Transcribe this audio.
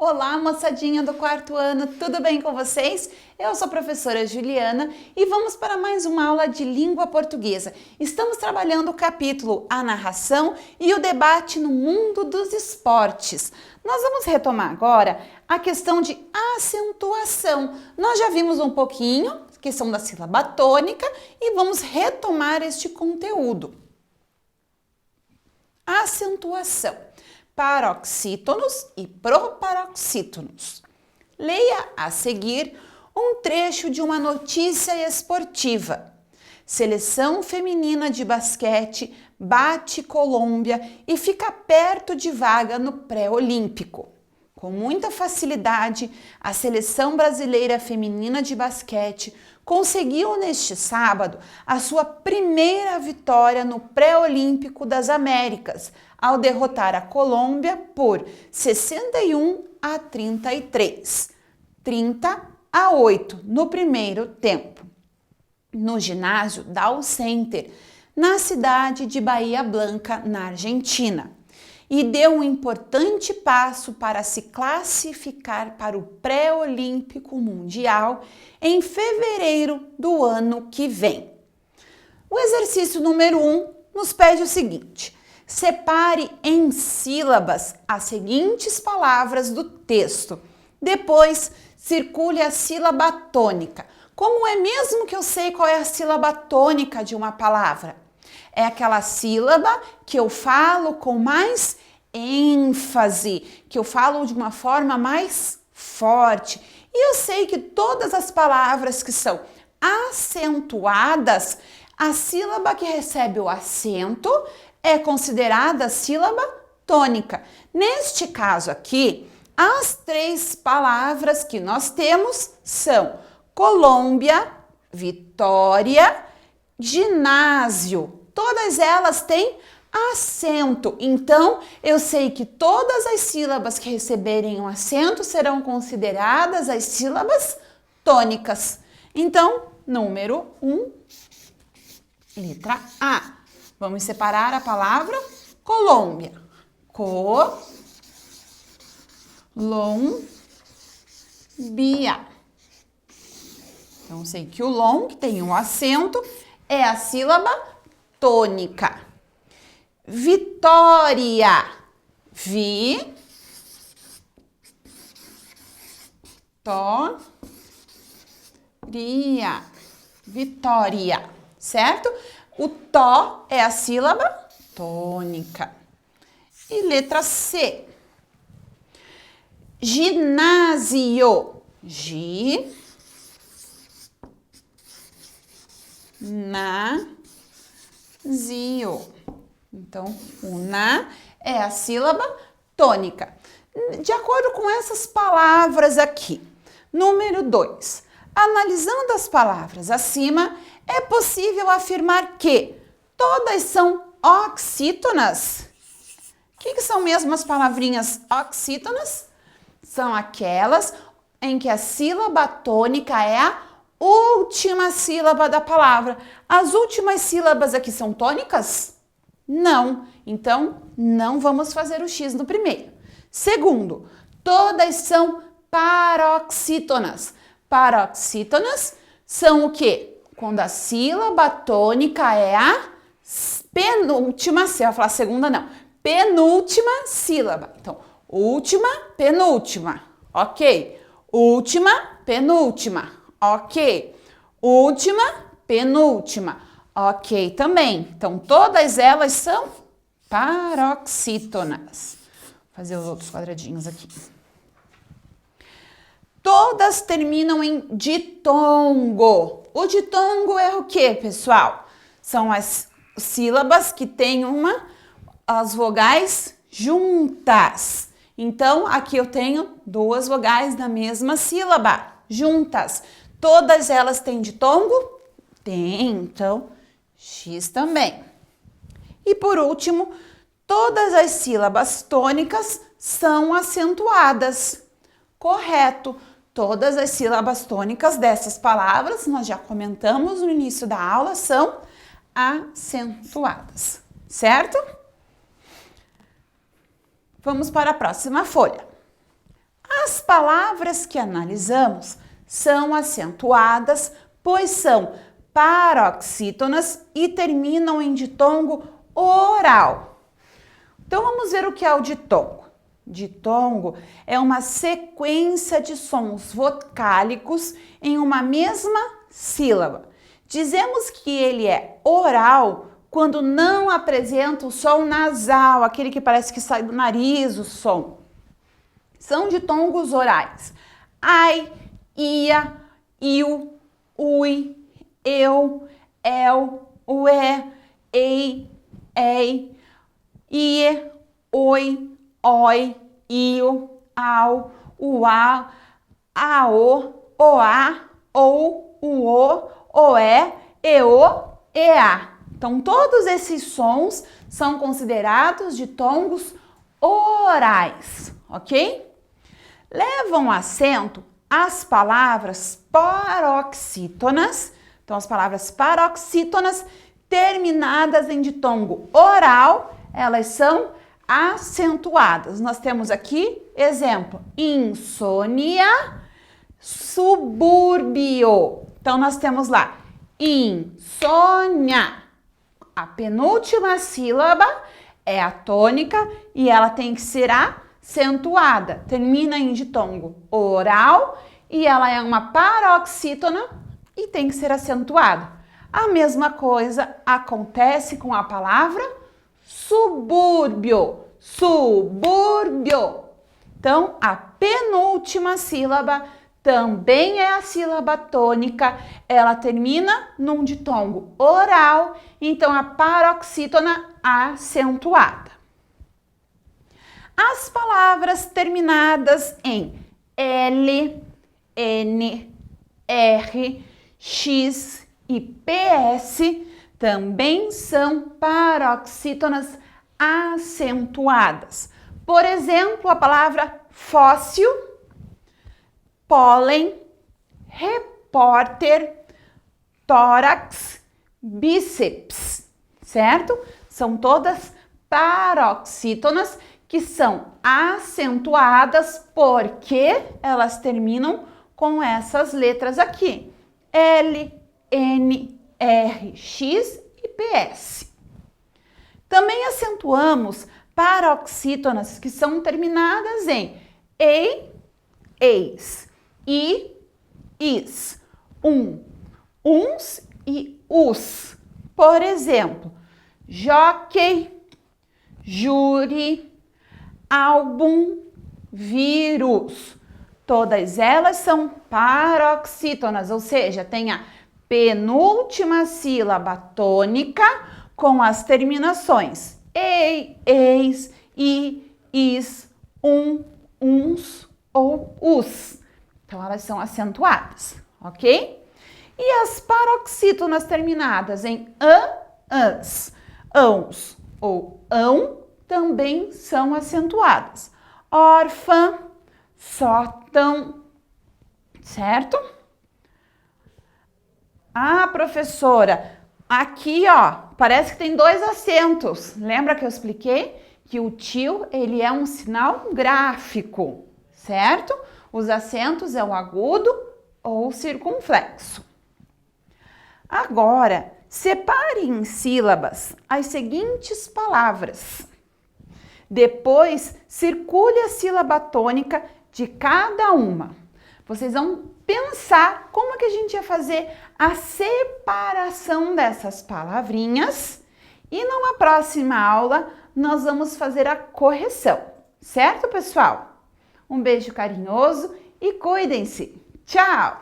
Olá, moçadinha do quarto ano, tudo bem com vocês? Eu sou a professora Juliana e vamos para mais uma aula de língua portuguesa. Estamos trabalhando o capítulo A Narração e o Debate no Mundo dos Esportes. Nós vamos retomar agora a questão de acentuação. Nós já vimos um pouquinho a questão da sílaba tônica e vamos retomar este conteúdo. Acentuação. Paroxítonos e proparoxítonos. Leia a seguir um trecho de uma notícia esportiva. Seleção feminina de basquete bate Colômbia e fica perto de vaga no pré-olímpico. Com muita facilidade, a seleção brasileira feminina de basquete conseguiu neste sábado a sua primeira vitória no pré-olímpico das Américas, ao derrotar a Colômbia por 61-33, 30-8 no primeiro tempo, no ginásio Dow Center, na cidade de Bahia Blanca, na Argentina, e deu um importante passo para se classificar para o pré-olímpico mundial em fevereiro do ano que vem. O exercício número 1 nos pede o seguinte: separe em sílabas as seguintes palavras do texto. Depois, circule a sílaba tônica. Como é mesmo que eu sei qual é a sílaba tônica de uma palavra? É aquela sílaba que eu falo com mais ênfase, que eu falo de uma forma mais forte. E eu sei que todas as palavras que são acentuadas, a sílaba que recebe o acento é considerada sílaba tônica. Neste caso aqui, as três palavras que nós temos são Colômbia, Vitória, ginásio. Todas elas têm acento. Então, eu sei que todas as sílabas que receberem um acento serão consideradas as sílabas tônicas. Então, número 1, letra A. Vamos separar a palavra Colômbia. Colômbia. Então, sei que o long, que tem um acento, é a sílaba tônica. Vitória. Vitória, certo? O tó é a sílaba tônica. E letra C. Ginásio. Então, o na é a sílaba tônica. De acordo com essas palavras aqui. Número 2. Analisando as palavras acima, é possível afirmar que todas são oxítonas. O que são mesmo as palavrinhas oxítonas? São aquelas em que a sílaba tônica é a última sílaba da palavra. As últimas sílabas aqui são tônicas? Não. Então, não vamos fazer o X no primeiro. Segundo, todas são paroxítonas. Paroxítonas são o quê? Quando a sílaba tônica é a penúltima, você vai falar segunda não, penúltima sílaba. Então, última, penúltima, ok. Última, penúltima, ok. Última, penúltima, ok também. Então, todas elas são paroxítonas. Vou fazer os outros quadradinhos aqui. Todas terminam em ditongo. O ditongo é o que, pessoal? São as sílabas que têm as vogais juntas. Então, aqui eu tenho duas vogais na mesma sílaba, juntas. Todas elas têm ditongo? Tem, então, X também. E por último, todas as sílabas tônicas são acentuadas. Correto. Todas as sílabas tônicas dessas palavras, nós já comentamos no início da aula, são acentuadas, certo? Vamos para a próxima folha. As palavras que analisamos são acentuadas, pois são paroxítonas e terminam em ditongo oral. Então, vamos ver o que é o ditongo. Ditongo é uma sequência de sons vocálicos em uma mesma sílaba. Dizemos que ele é oral quando não apresenta o som nasal, aquele que parece que sai do nariz, o som. São ditongos orais. Ai, ia, iu, ui, eu, el, ué, ei, ei, ie, oi, oi, io, au, uá, aô, oá, ou, uô, oé, eô, eá. Então, todos esses sons são considerados ditongos orais, ok? Levam acento as palavras paroxítonas. Então, as palavras paroxítonas terminadas em ditongo oral, elas são acentuadas. Nós temos aqui, exemplo, insônia, subúrbio. Então, nós temos lá, insônia. A penúltima sílaba é a tônica e ela tem que ser acentuada. Termina em ditongo oral e ela é uma paroxítona e tem que ser acentuada. A mesma coisa acontece com a palavra subúrbio. Subúrbio. Então, a penúltima sílaba também é a sílaba tônica, ela termina num ditongo oral, então a paroxítona acentuada. As palavras terminadas em L, N, R, X e PS também são paroxítonas acentuadas. Por exemplo, a palavra fóssil, pólen, repórter, tórax, bíceps, certo? São todas paroxítonas que são acentuadas porque elas terminam com essas letras aqui, L, N, R, X e PS. Também acentuamos paroxítonas que são terminadas em ei, eis, i, is, uns e os. Por exemplo, jockey, júri, álbum, vírus. Todas elas são paroxítonas, ou seja, tem a penúltima sílaba tônica com as terminações ei, eis, i, is, uns ou os. Então, elas são acentuadas, ok? E as paroxítonas terminadas em ans, ãos ou ão também são acentuadas. Órfã, sótão, certo? Ah, professora, aqui, ó, parece que tem dois acentos. Lembra que eu expliquei que o tio, ele é um sinal gráfico, certo? Os acentos é o agudo ou o circunflexo. Agora, separe em sílabas as seguintes palavras. Depois, circule a sílaba tônica de cada uma. Vocês vão pensar como que a gente ia fazer a separação dessas palavrinhas e numa próxima aula nós vamos fazer a correção, certo, pessoal? Um beijo carinhoso e cuidem-se. Tchau!